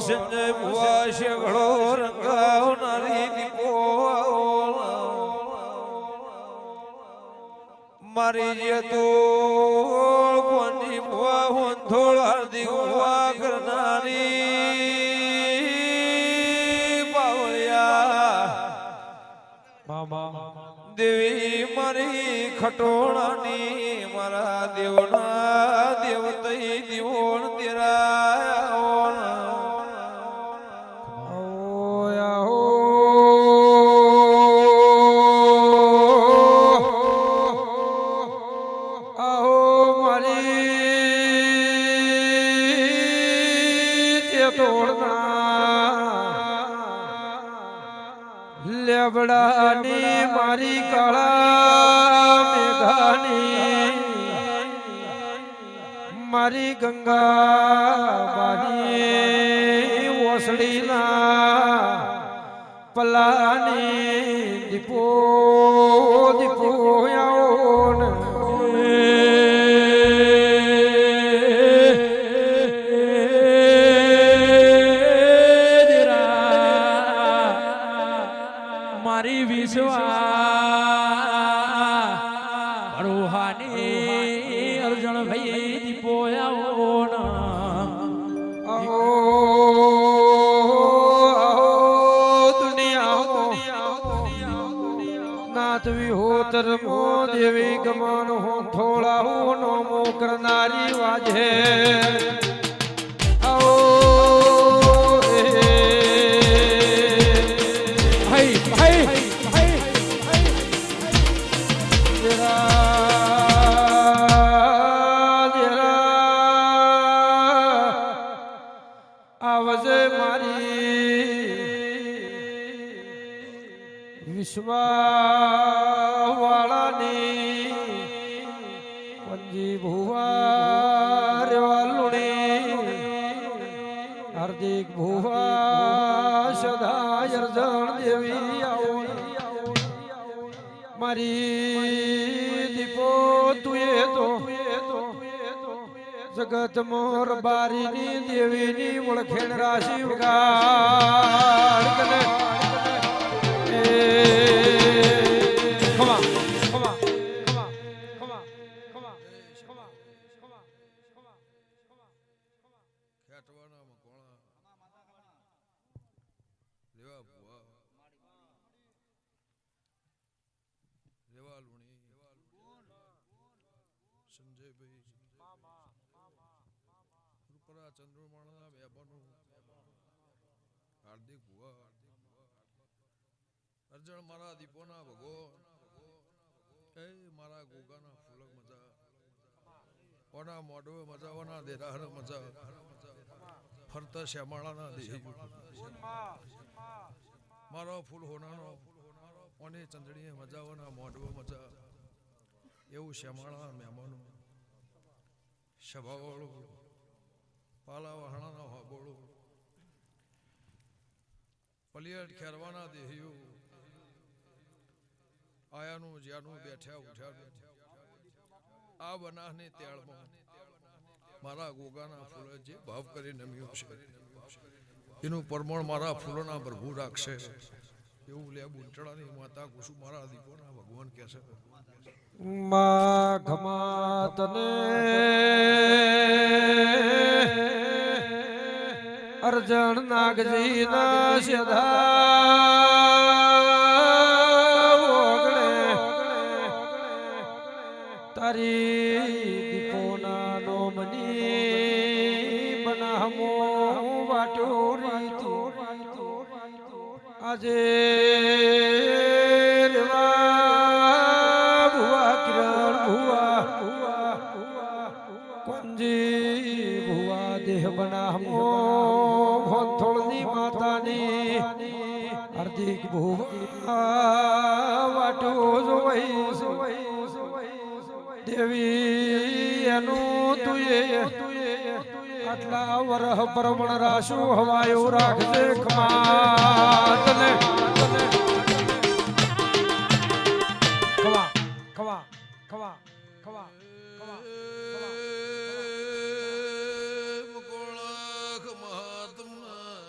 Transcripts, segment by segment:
સંજય ભુવા શેઘડો રંગાવનારી દીપો મારી જે તો કોની ભુવા હોંધોળ હાર્દિક ભુવા કરનારી બાવળિયા દેવી મારી ખટોળાની મારા દેવના દેવતઈ દીવોણ તેરા લેબડાની મારી કાળા મેઘાની મારી ગંગા બાની ઓસડીના પલાની દીપો દીપો આવો મારી વિશ્વા રોહાની અર્જણ ભાઈ દીપો આવો નાથ વિહોતર મો દેવી ગમન હો થોડા હો નમો કરનારી વાજે આવજે મારી વિશ્વાવાળાની પંજી ભુવા રેવાલુણી હાર્દિક ભુવા સદા અર્જણ દેવી આવો મારી દીપો તુએ તો જગત મોર બારીની દેવીની ઓળખેણ રાશિ ઉગાડ કને ચંદ્રમાણા વેબનું હાર્દિક ભુવા અર્જણ મારા દીપોના ભગો એ મારા ગોગાના ફૂલક મજા ઓના મોઢવે મજા ઓના દેરાહર મજા ફરતા શ્યામાળાના દેહ મારો ફૂલ હોનાનો ઓને ચંદડીએ મજા ઓના મોઢવે મજા એવું શ્યામાળા મહેમાનો સભાવાળો પાલા વહાણાનો હોબોળો પલિયટ ખેરવાના દેહીઓ આયાનું જ્યાનું બેઠ્યા ઉઠ્યા આ બનાહની ત્યાળમાં મારા ગોગાના ફૂલો જે ભાવ કરી નમ્યું છે એનું પરમણ મારા ફૂલોના પ્રભુ રાખશે એવું લે બુંટડાની માતા કુસુ મારા દીપોના ભગવાન કહે છે માઘમા તને અર્જણ નાગજી ના સદા ઓગણે તારી દીપોના નોમની બનામો વાટો રીતિ આજે ભુવા કિરણ ભુવા કોંજી ભુવા દેહ બનામો ભોંથોળની માતાની હાર્દિક ભુવા વાટો જોવાઈ દેવી એનું તુએ આટલા વરહ પરમણ રાશુ હવાયો રાખજે ખમા તને ખવા ખવા ખવા ખવા મકોળખ મહાત્મા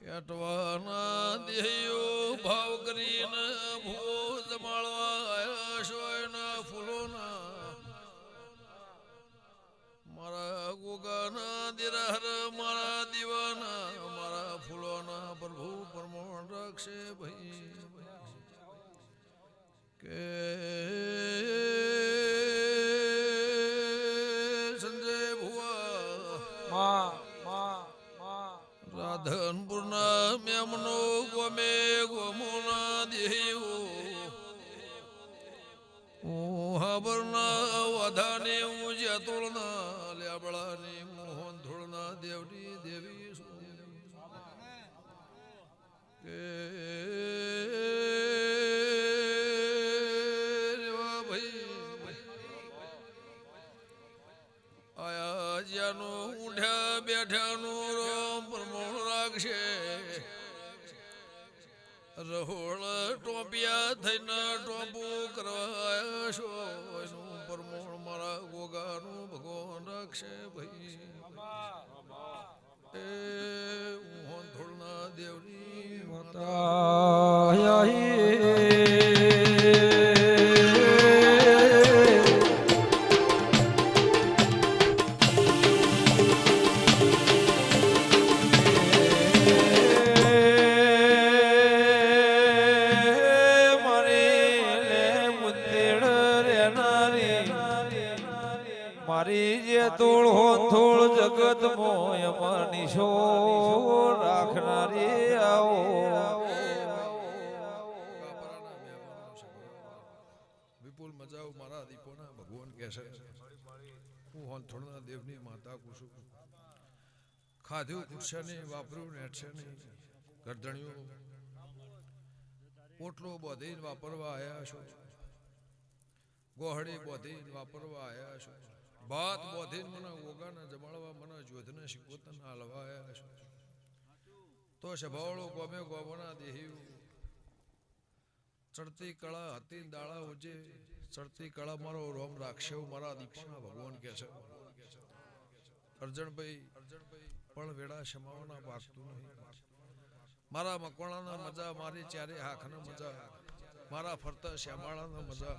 પેટવાના દેહયો ભાવ કરીને ભૂત માળવા આયા છો એના ફૂલોના મારા ગોગાના દિરાહર મારા દીવાના મારા ફૂલોના પ્રભુ પરમોણ રાખશે ભાઈ કે સંજય ભુવા રાધનપુરના મેમનો ગમે ગોમોના દેહો હાબરના વધાને હું જતોળના લેબળાની મોહન ધોળના દેવડી દેવી કે રેવા ભાઈ આયા જ્યાંનું ઊંઢ્યા બેઠાનું રામ પ્રમોણ રાખશે રહોળ ટોપિયા થઈને ટોપું કરવા છો એનું પરમોણ મારા ગોગાનું ભગવાન રાખશે ભાઈ એ મોહન ધોળના દેવની માતા મારી જે તોળ હો થોળ જગત મોય મની શો રાખનારી આવો વિપુલ મજાવ મારા દીપોના ભગવાન કહે છે હું હોનથોડના દેવની માતા કુસુમ ખાધ્યું ખૂટશે નહીં વાપર્યું નેટશે નહીં ગરદણિયું પોટલો બોધીને વાપરવા આવ્યા છો ગોહડી બોધીને વાપરવા આવ્યા છો ભાત બોધીને મને ગોગાને જમાડવા મને જોધને શિકોતન હાલવા આવ્યા છો તો સભાવળો ગોમે ગોમના દેહ્યું ચડતી કળા હતી દાળા ઉજે ચડતી કળા મારો રોમ રાખશે મારા દીપના ભગવાન કહે છે અર્જણભાઈ પણ વેળા શમાવાના પાકતું નહીં મારા મકવાણાના મજા મારી ચારે હાખના મજા મારા ફરતા શ્યામાળાના મજા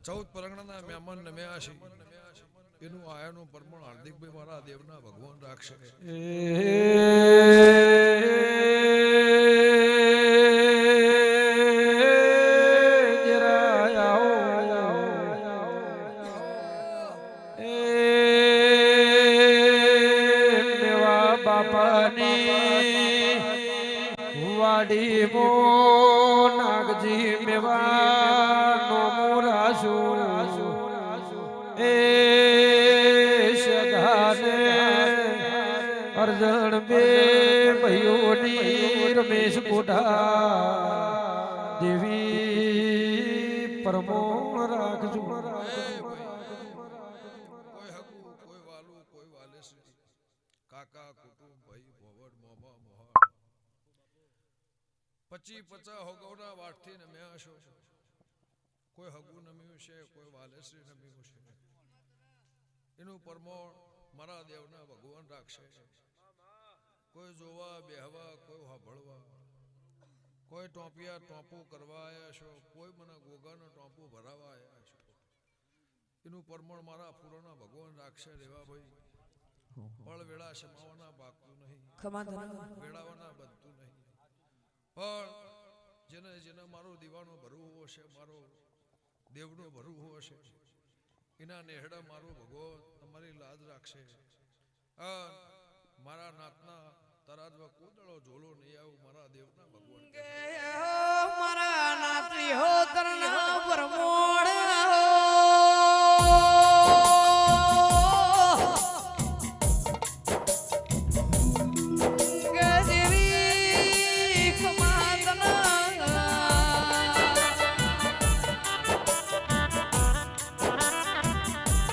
14 પરંગણાના મહેમાન નમ્યા છે એનું આયાનું પરમણ હાર્દિકભાઈ મારા દેવના ભગવાન રાખશે વાડી મો નાગજી મેવા નો મોરાસુ એ સદાને અર્જણ બે ભયોની રમેશ કોઠા દેવી પરમોણ રાખજો કોઈ હકુ કોઈ વાલું કોઈ વાલેશ્રી કાકા કુટુંબ ભાઈ ભવડ મોમા મોહા 25-50 હોગવના વાટથી નમ્યા છો કોઈ હગુ નમ્યું છે કોઈ વાલેશ્રી નમ્યું છે એનું પરમોણ મારા દેવના ભગવાન રાખશે કોઈ જોવા બેહવા કોઈ સાંભળવા કોઈ ટોપિયા ટોપું કરવા આવ્યા છો કોઈ મને ગોગાનો ટોપું ભરાવા આવ્યા છો એનું પરમણ મારા ફૂલોના ભગવાન રાખશે રેવા ભાઈ પણ વેળા સમાવાના બાકતું નહીં વેળાવાના બધું નહીં પણ જેને જેને મારું દીવાનું ભરવું હશે મારો દેવનું ભરવું હશે એના નેહડા મારું ભગવાન તમારી લાજ રાખશે મારા નાતના તરાજમાં કોદળો ઝોલો નહીં આવું મારા દેવના ભગવાન મારા નાત્રી હો તરના પરમો